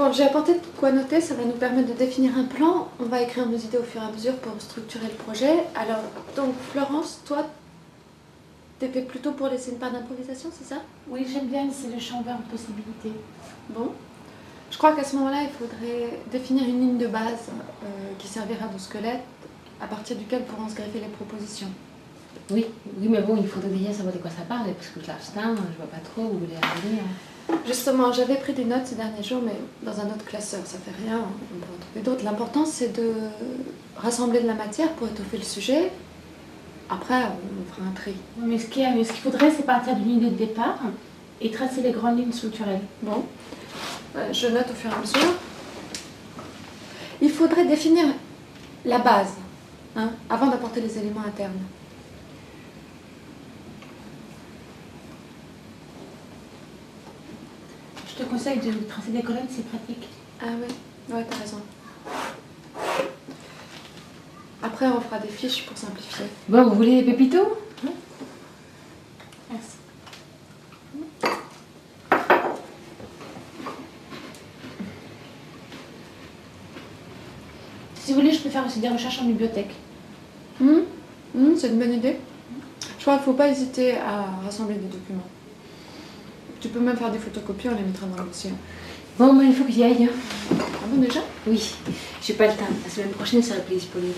Bon, j'ai apporté de quoi noter, ça va nous permettre de définir un plan. On va écrire nos idées au fur et à mesure pour structurer le projet. Alors, donc Florence, toi, t'étais plutôt pour laisser une part d'improvisation, c'est ça? Oui, j'aime bien laisser le champ ouvert aux possibilités. Bon. Je crois qu'à ce moment-là, il faudrait définir une ligne de base qui servira de squelette, à partir duquel pourront se greffer les propositions. Oui, mais bon, il faudrait déjà savoir de quoi ça parle, parce que l'instant, je vois pas trop où vous voulez en venir. Justement, j'avais pris des notes ces derniers jours, mais dans un autre classeur, ça fait rien, on peut en trouver d'autres. L'important, c'est de rassembler de la matière pour étoffer le sujet. Après, on fera un tri. Mais ce qu'il faudrait, c'est partir d'une idée de départ et tracer les grandes lignes structurelles. Bon, je note au fur et à mesure. Il faudrait définir la base, hein, avant d'apporter les éléments internes. Je te conseille de tracer des colonnes, c'est pratique. Ah oui, ouais, t'as raison. Après, on fera des fiches pour simplifier. Bon, vous voulez les pépitos? Merci. Si vous voulez, je peux faire aussi des recherches en bibliothèque. C'est une bonne idée. Je crois qu'il ne faut pas hésiter à rassembler des documents. Tu peux même faire des photocopies, on les mettra dans le dossier. Bon, il faut que j'y aille. Ah bon, déjà? Oui, j'ai pas le temps. La semaine prochaine, ça sera plus disponible.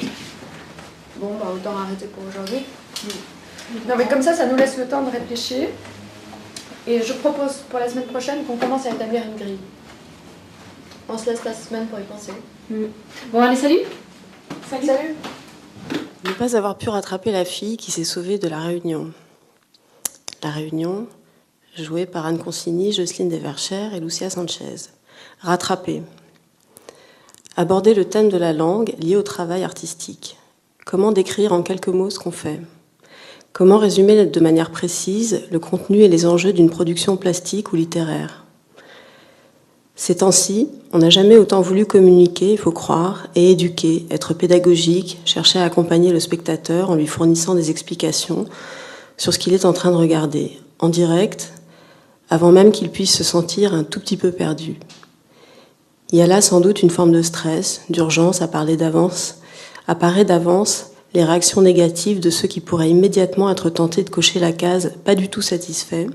Bon, bah autant arrêter pour aujourd'hui. Non, mais comme ça nous laisse le temps de réfléchir. Et je propose pour la semaine prochaine qu'on commence à établir une grille. On se laisse la semaine pour y penser. Bon, allez, salut. Salut. Ne pas avoir pu rattraper la fille qui s'est sauvée de la réunion. La réunion, jouée par Anne Consigny, Jocelyne Desverchères et Lucia Sanchez. Rattraper. Aborder le thème de la langue lié au travail artistique. Comment décrire en quelques mots ce qu'on fait? Comment résumer de manière précise le contenu et les enjeux d'une production plastique ou littéraire? Ces temps-ci, on n'a jamais autant voulu communiquer, il faut croire, et éduquer, être pédagogique, chercher à accompagner le spectateur en lui fournissant des explications sur ce qu'il est en train de regarder, en direct, avant même qu'il puisse se sentir un tout petit peu perdu. Il y a là sans doute une forme de stress, d'urgence à parler d'avance, apparaît d'avance les réactions négatives de ceux qui pourraient immédiatement être tentés de cocher la case « pas du tout satisfait »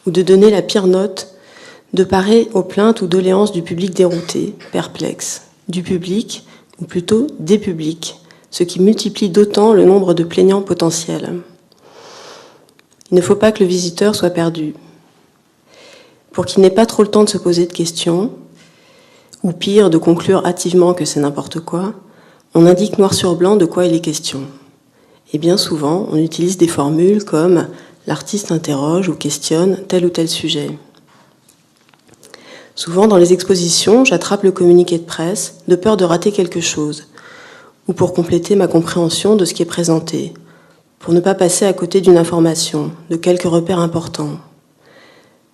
ou de donner la pire note, de parer aux plaintes ou doléances du public dérouté, perplexe, du public, ou plutôt des publics, ce qui multiplie d'autant le nombre de plaignants potentiels. Il ne faut pas que le visiteur soit perdu. Pour qu'il n'ait pas trop le temps de se poser de questions, ou pire, de conclure hâtivement que c'est n'importe quoi, on indique noir sur blanc de quoi il est question. Et bien souvent, on utilise des formules comme « l'artiste interroge ou questionne tel ou tel sujet ». Souvent, dans les expositions, j'attrape le communiqué de presse de peur de rater quelque chose, ou pour compléter ma compréhension de ce qui est présenté, pour ne pas passer à côté d'une information, de quelques repères importants.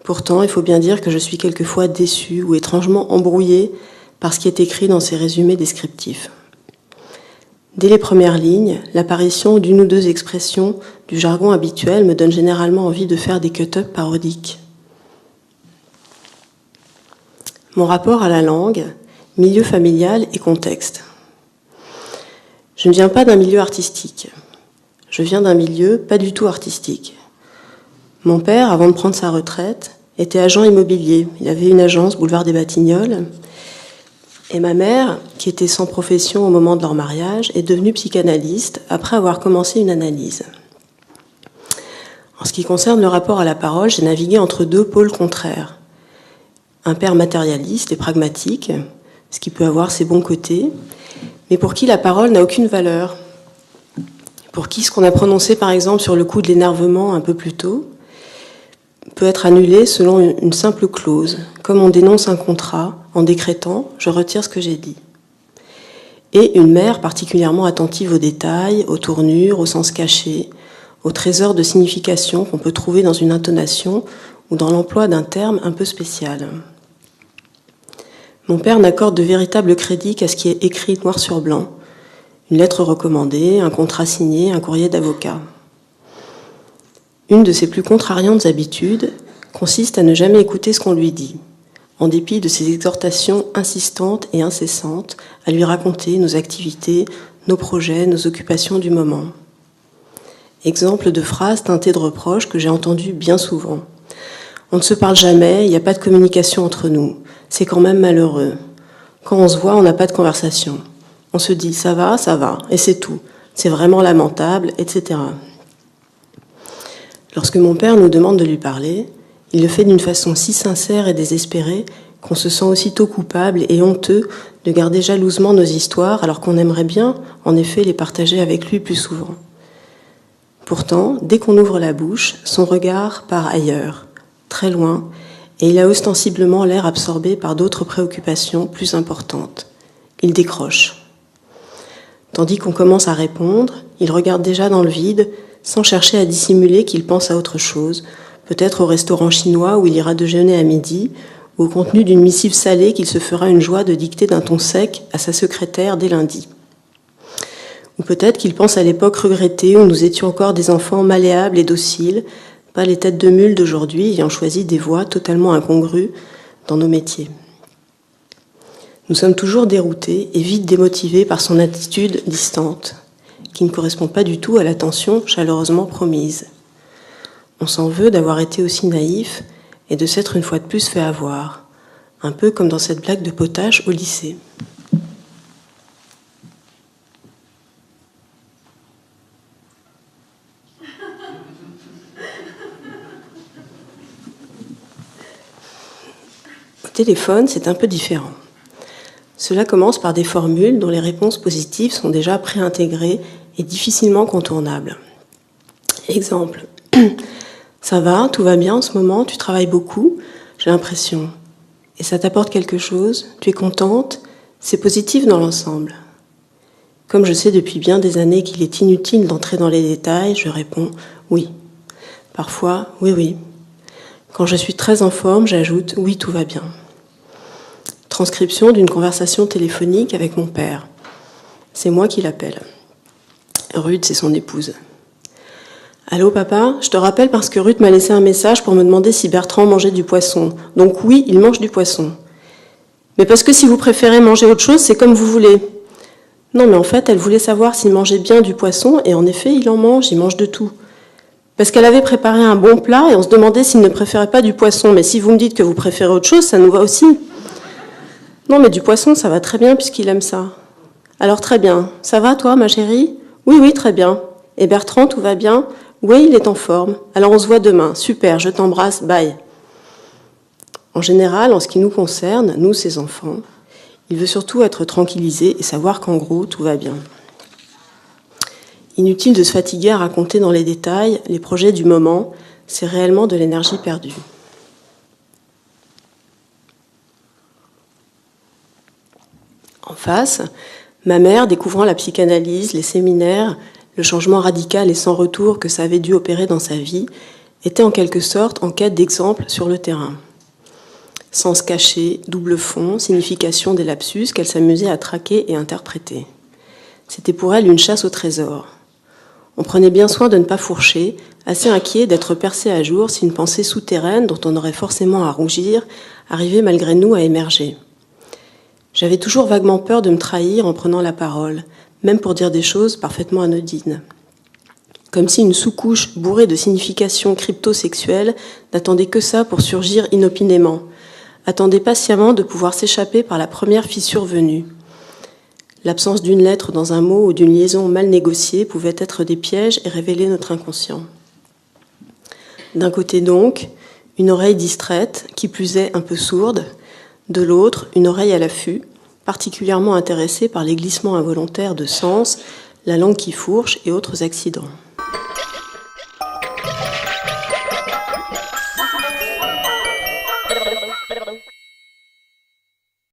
Pourtant, il faut bien dire que je suis quelquefois déçue ou étrangement embrouillée par ce qui est écrit dans ces résumés descriptifs. Dès les premières lignes, l'apparition d'une ou deux expressions du jargon habituel me donne généralement envie de faire des cut-ups parodiques. Mon rapport à la langue, milieu familial et contexte. Je ne viens pas d'un milieu artistique. Je viens d'un milieu pas du tout artistique. Mon père, avant de prendre sa retraite, était agent immobilier. Il avait une agence boulevard des Batignolles. Et ma mère, qui était sans profession au moment de leur mariage, est devenue psychanalyste après avoir commencé une analyse. En ce qui concerne le rapport à la parole, j'ai navigué entre deux pôles contraires. Un père matérialiste et pragmatique, ce qui peut avoir ses bons côtés, mais pour qui la parole n'a aucune valeur. Pour qui ce qu'on a prononcé, par exemple, sur le coup de l'énervement un peu plus tôt, peut être annulé selon une simple clause, comme on dénonce un contrat en décrétant « je retire ce que j'ai dit ». Et une mère particulièrement attentive aux détails, aux tournures, au sens caché, aux trésors de signification qu'on peut trouver dans une intonation ou dans l'emploi d'un terme un peu spécial. Mon père n'accorde de véritable crédit qu'à ce qui est écrit noir sur blanc, une lettre recommandée, un contrat signé, un courrier d'avocat. Une de ses plus contrariantes habitudes consiste à ne jamais écouter ce qu'on lui dit, en dépit de ses exhortations insistantes et incessantes à lui raconter nos activités, nos projets, nos occupations du moment. Exemple de phrase teintée de reproches que j'ai entendues bien souvent. On ne se parle jamais, il n'y a pas de communication entre nous. C'est quand même malheureux. Quand on se voit, on n'a pas de conversation. On se dit ça va, et c'est tout. C'est vraiment lamentable, etc. Lorsque mon père nous demande de lui parler, il le fait d'une façon si sincère et désespérée qu'on se sent aussitôt coupable et honteux de garder jalousement nos histoires alors qu'on aimerait bien, en effet, les partager avec lui plus souvent. Pourtant, dès qu'on ouvre la bouche, son regard part ailleurs, très loin, et il a ostensiblement l'air absorbé par d'autres préoccupations plus importantes. Il décroche. Tandis qu'on commence à répondre, il regarde déjà dans le vide, sans chercher à dissimuler qu'il pense à autre chose, peut-être au restaurant chinois où il ira déjeuner à midi, ou au contenu d'une missive salée qu'il se fera une joie de dicter d'un ton sec à sa secrétaire dès lundi. Ou peut-être qu'il pense à l'époque regrettée où nous étions encore des enfants malléables et dociles, pas les têtes de mule d'aujourd'hui ayant choisi des voies totalement incongrues dans nos métiers. Nous sommes toujours déroutés et vite démotivés par son attitude distante, qui ne correspond pas du tout à l'attention chaleureusement promise. On s'en veut d'avoir été aussi naïf et de s'être une fois de plus fait avoir, un peu comme dans cette blague de potache au lycée. Au téléphone, c'est un peu différent. Cela commence par des formules dont les réponses positives sont déjà préintégrées et difficilement contournables. Exemple. Ça va, tout va bien en ce moment, tu travailles beaucoup, j'ai l'impression. Et ça t'apporte quelque chose, tu es contente, c'est positif dans l'ensemble. Comme je sais depuis bien des années qu'il est inutile d'entrer dans les détails, je réponds oui. Parfois, oui. Quand je suis très en forme, j'ajoute oui, tout va bien. Transcription d'une conversation téléphonique avec mon père. C'est moi qui l'appelle. Ruth, c'est son épouse. Allô papa, je te rappelle parce que Ruth m'a laissé un message pour me demander si Bertrand mangeait du poisson. Donc oui, il mange du poisson. Mais parce que si vous préférez manger autre chose, c'est comme vous voulez. Non mais en fait, elle voulait savoir s'il mangeait bien du poisson et en effet, il mange de tout. Parce qu'elle avait préparé un bon plat et on se demandait s'il ne préférait pas du poisson. Mais si vous me dites que vous préférez autre chose, ça nous va aussi. Non mais du poisson, ça va très bien puisqu'il aime ça. Alors très bien. Ça va toi, ma chérie ? Oui, très bien. Et Bertrand, tout va bien ? Oui, il est en forme. Alors on se voit demain. Super, je t'embrasse, bye. En général, en ce qui nous concerne, nous, ses enfants, il veut surtout être tranquillisé et savoir qu'en gros, tout va bien. Inutile de se fatiguer à raconter dans les détails les projets du moment, c'est réellement de l'énergie perdue. En face, ma mère, découvrant la psychanalyse, les séminaires, le changement radical et sans retour que ça avait dû opérer dans sa vie, était en quelque sorte en quête d'exemples sur le terrain. Sens caché, double fond, signification des lapsus qu'elle s'amusait à traquer et interpréter. C'était pour elle une chasse au trésor. On prenait bien soin de ne pas fourcher, assez inquiet d'être percé à jour si une pensée souterraine dont on aurait forcément à rougir arrivait malgré nous à émerger. J'avais toujours vaguement peur de me trahir en prenant la parole, même pour dire des choses parfaitement anodines. Comme si une sous-couche bourrée de significations crypto-sexuelles n'attendait que ça pour surgir inopinément, attendait patiemment de pouvoir s'échapper par la première fissure venue. L'absence d'une lettre dans un mot ou d'une liaison mal négociée pouvait être des pièges et révéler notre inconscient. D'un côté donc, une oreille distraite, qui plus est un peu sourde, de l'autre, une oreille à l'affût, particulièrement intéressée par les glissements involontaires de sens, la langue qui fourche et autres accidents.